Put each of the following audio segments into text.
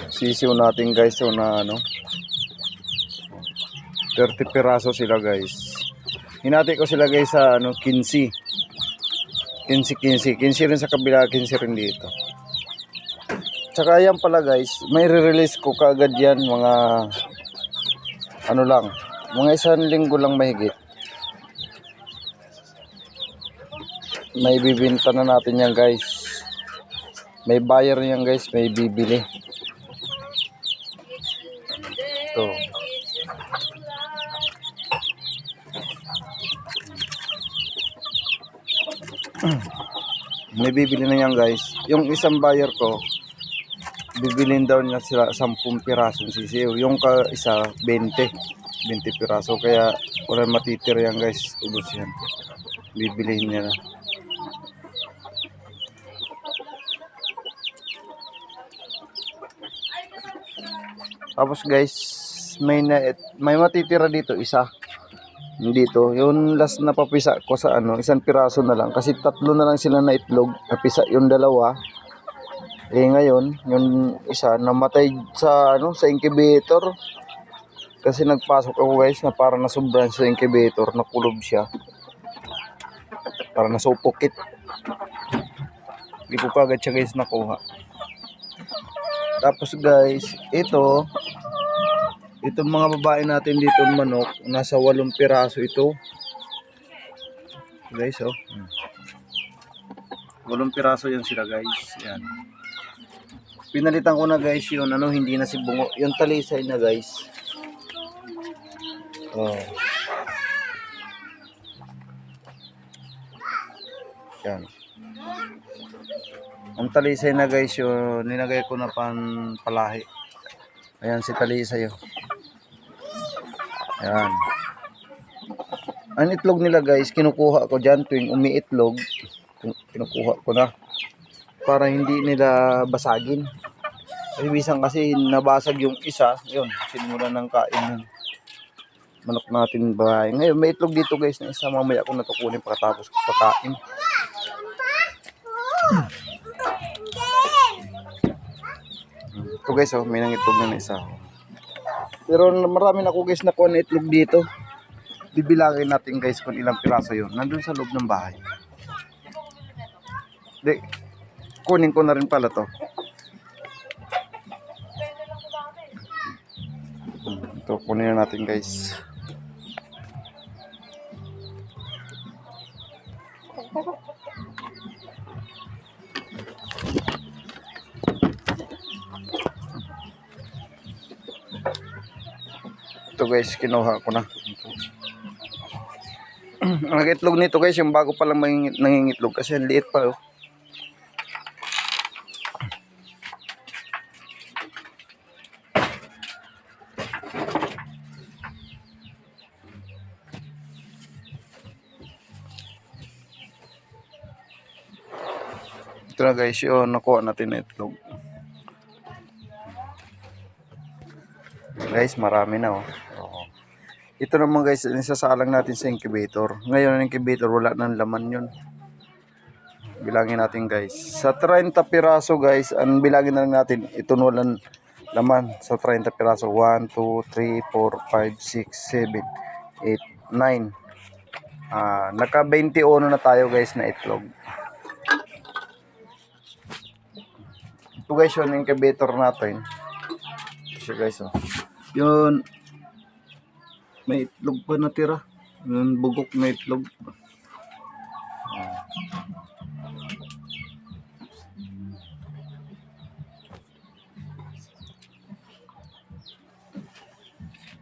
Sisiw natin guys. So na ano, 30 piraso sila guys. Hinati ko sila guys sa ano, 15. 15 rin sa kabila, 15 rin dito. Tsaka yan pala guys, may re-release ko kaagad yan mga ano lang, mga 1 linggo lang mahigit. May bibinta na natin yan guys. May buyer yan guys, may bibili. Ito. May bibili na yan guys. Yung isang buyer ko, bibilin daw niya sila 10 pirasong sisiw. Yung isa 20 piraso. Kaya wala matitira yan guys. Ubos yan. Bibilihin niya na. Tapos guys, may matitira dito isa. Dito, yung last na papisa ko sa ano, 1 piraso na lang kasi 3 na lang sila na itlog. Napisa yung 2. Eh ngayon, yung isa namatay sa ano, sa incubator. Kasi nagpasok ako guys na para nasobran sa incubator, nakulob siya. Para nasupokit. Hindi ko kagad siya guys nakuha. Tapos guys, itong mga babae natin dito manok, nasa 8 piraso ito. Guys, oh. 8 piraso yan sila guys. Yan. Pinalitan ko na guys yun, ano, hindi na si bungo. Yung talisay na guys. Oh. Yan. Ang talisay na guys yun, ninagay ko na palahi. Ayan si talisay oh. Ayan. Ang itlog nila guys, kinukuha ko dyan tuwing umiitlog. Kinukuha ko na. Para hindi nila basagin. Kasi minsan kasi nabasag yung isa. Yun, sinimulan ng kain ng manok natin bahay. Ngayon may itlog dito guys na isa. Mamaya ko natukunin pagkatapos ko pakain. Ito guys oh, may nangitlog na isa. Pero marami na ako guys na kuha na itlog dito. Bibilangin natin guys kung ilang piraso yun. Nandun sa loob ng bahay. Di, kunin ko na rin pala to. Ito, kunin na natin guys. Ito guys, kinuha ko na. Ang itlog nito guys, yung bago pa lang nangingitlog kasi ang liit pa oh. Ito na guys, yun, nakuha natin na itlog. Guys, marami na oh. Ito naman guys, isasalang natin sa incubator. Ngayon ang incubator, wala nang laman yun. Bilangin natin guys. Sa 30 piraso guys, ang bilangin na lang natin, ito walang laman. Sa 30 piraso, 1, 2, 3, 4, 5, 6, 7, 8, 9. Naka 21 na tayo guys na itlog. Ito guys yun, incubator natin. Ito guys oh. Yun. May itlog pa natira. Yung bugok na itlog.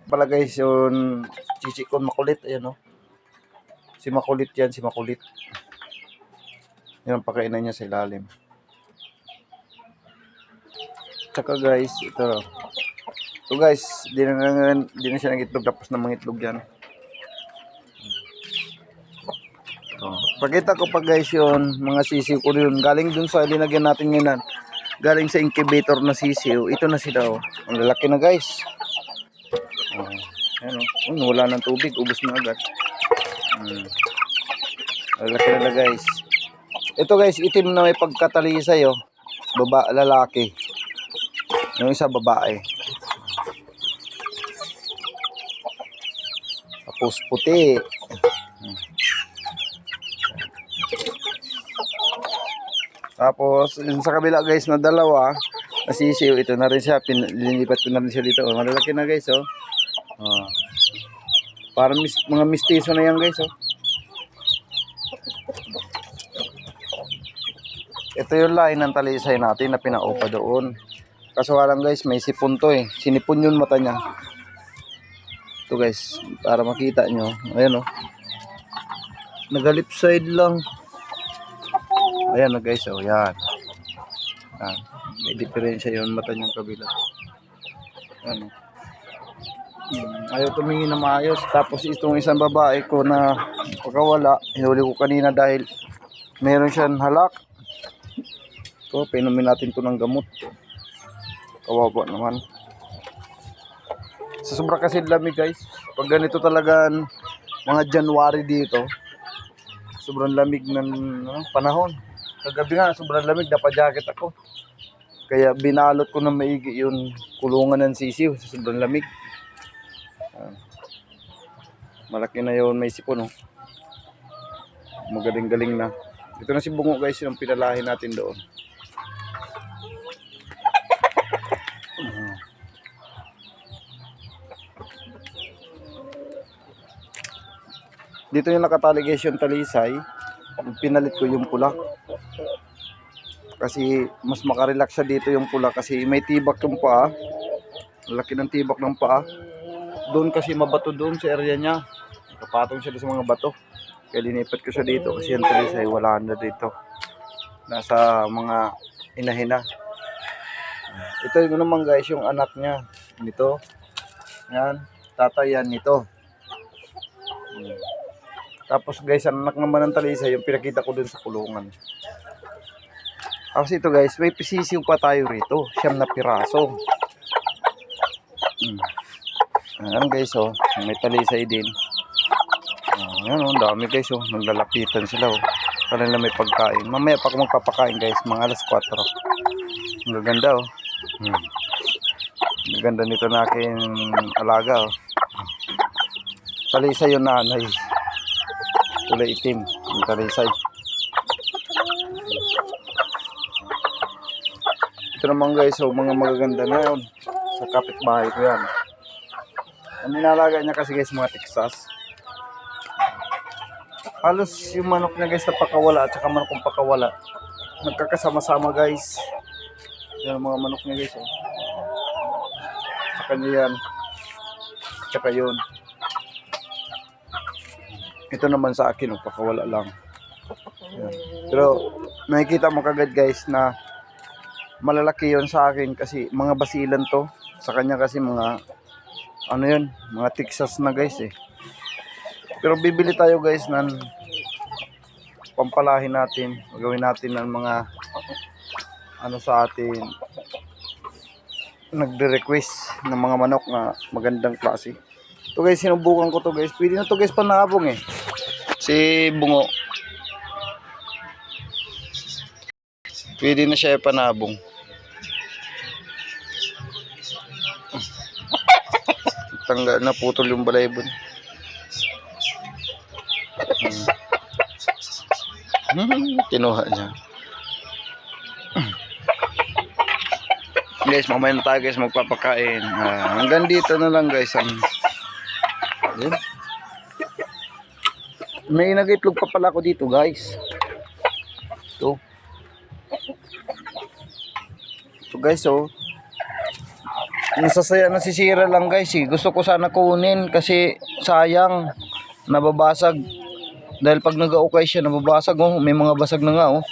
Pala guys, yung chichi ko makulit. Ayan o. Si makulit yan, si makulit. Yan ang pakainan niya sa ilalim. Tsaka guys, ito. So guys, di na siya nag-itlog tapos na mangitlog yan. Pakita ko pa guys yun, mga sisiw ko yun. Galing dun sa linagyan natin ngayon. Galing sa incubator na sisiw. Ito na sila oh. Ang lalaki na guys. Ayan oh. Wala ng tubig, ubos na agad. Lalaki na guys. Ito guys, itim na may pagkatalisay oh. Lalaki. Yung isa babae. Tapos puti. Tapos yung sa kabila guys na dalawa, nasisiw, ito na rin siya, linipat ko na rin siya dito. Oh, malalaki na guys, oh. Oh. Parang mga mistiso na yan guys, oh. Ito yung line ng talisay natin na pinaupa doon. Kaso lang guys, may sipon to eh. Sinipon yung mata niya. Ito guys, para makita nyo. Ayan, oh. Nagalip side lang. Ayan na guys, oh, yan. Yan. May diferensya yung mata niyang kabila. Ayan, oh. Ayaw tumingin na maayos. Tapos itong isang babae ko na pagkawala, hinuli ko kanina dahil meron siyang halak. Ito, pinumin natin ito ng gamot. Kawawa naman. Sa sobra kasi lamig guys. Pag ganito talaga mga January dito, sobrang lamig ng panahon. Kagabi nga, sobrang lamig, napa-jacket ako. Kaya binalot ko na maigi yung kulungan ng sisiw sa sobrang lamig. Malaki na yun, may sipon, oh. Magaling-galing na. Ito na si Bungo guys, yung pinalahin natin doon. Dito yung nakatali guys yung talisay. Pinalit ko yung pula. Kasi mas makarelax siya dito yung pula kasi may tibak yung paa. Laki ng tibak ng paa. Doon kasi mabato doon sa area niya. Kapatong siya sa mga bato. Kaya linipat ko siya dito kasi yung talisay wala na dito. Nasa mga inahina. Ito yung naman guys yung anak niya. Nito. Yan. Tatay yan nito. Tapos guys, ang anak naman ng talisay, yung pinakita ko dun sa kulungan. Tapos ito guys, may pisisiw pa tayo rito. 9 na piraso. Ayan guys, oh. May talisay din. Ayan, oh. Dami guys, oh. Naglalapitan sila, oh. Kanila may pagkain. Mamaya pa ako magpapakain guys, mga alas 4. Ang gaganda, oh. Ang ganda nito na aking alaga, oh. Talisay yung nanay. Kulay itim, yung talisay. Ito naman guys, so mga magaganda na yun. Sa kapitbahay ko yan. Ang ninalaga niya kasi guys, mga Texas. Halos yung manok niya guys na pakawala at saka manok kong pakawala, nagkakasama-sama guys. Yan ang mga manok niya guys, oh. Sa kanya yan. Tsaka yun. Ito naman sa akin, oh, pakawala lang. Yan. Pero nakikita mo kagad guys na malalaki yon sa akin kasi mga basilan to. Sa kanya kasi mga ano yun, mga Texas na guys eh. Pero bibili tayo guys ng pampalahin natin. Gagawin natin ng mga ano sa atin. Nagre-request ng mga manok na magandang klase. Ito guys, sinubukan ko to guys. Pwede na to guys panabong eh. Si Bungo. Pwede na siya panabong. Tanggal na, putol yung balaybon. Kinuha niya. Guys, mamaya na tayo guys magpapakain. Hanggang dito na lang guys. Yun. May nagitlog pa pala ako dito guys. Ito. Ito guys, oh. Nasasaya, nasisira lang guys eh. Gusto ko sana kunin kasi sayang. Nababasag. Dahil pag nag-aukay siya, nababasag, oh. May mga basag na nga, oh.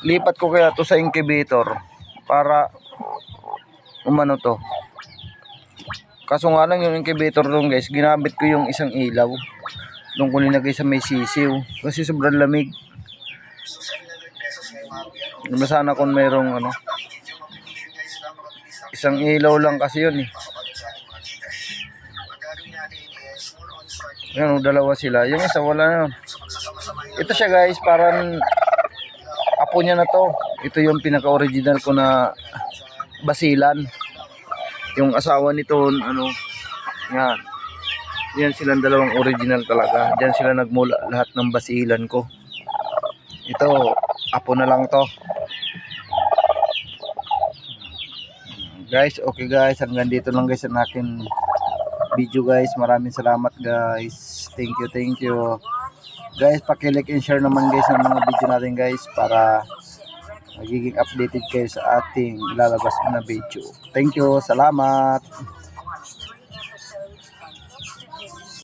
Lipat ko kaya to sa incubator para umano to. Kaso nga lang yung incubator doon guys, ginamit ko yung isang ilaw. Doon ko nilagay sa may sisiw kasi sobrang lamig. Diba sana kung mayroong ano, isang ilaw lang kasi yun eh. Yan, dalawa sila. Yung isa wala na. Ito siya guys, parang apo niya na to. Ito yung pinaka-original ko na Basilan. Yung asawa nito, ano, yan. Yan silang dalawang original talaga. Diyan sila nagmula lahat ng basilan ko. Ito, apo na lang to. Guys, okay guys, hanggang dito lang guys ang akin video guys. Maraming salamat guys. Thank you. Guys, paki-like and share naman guys ng mga video natin guys para magiging updated kayo sa ating ilalabas na video. Thank you, salamat.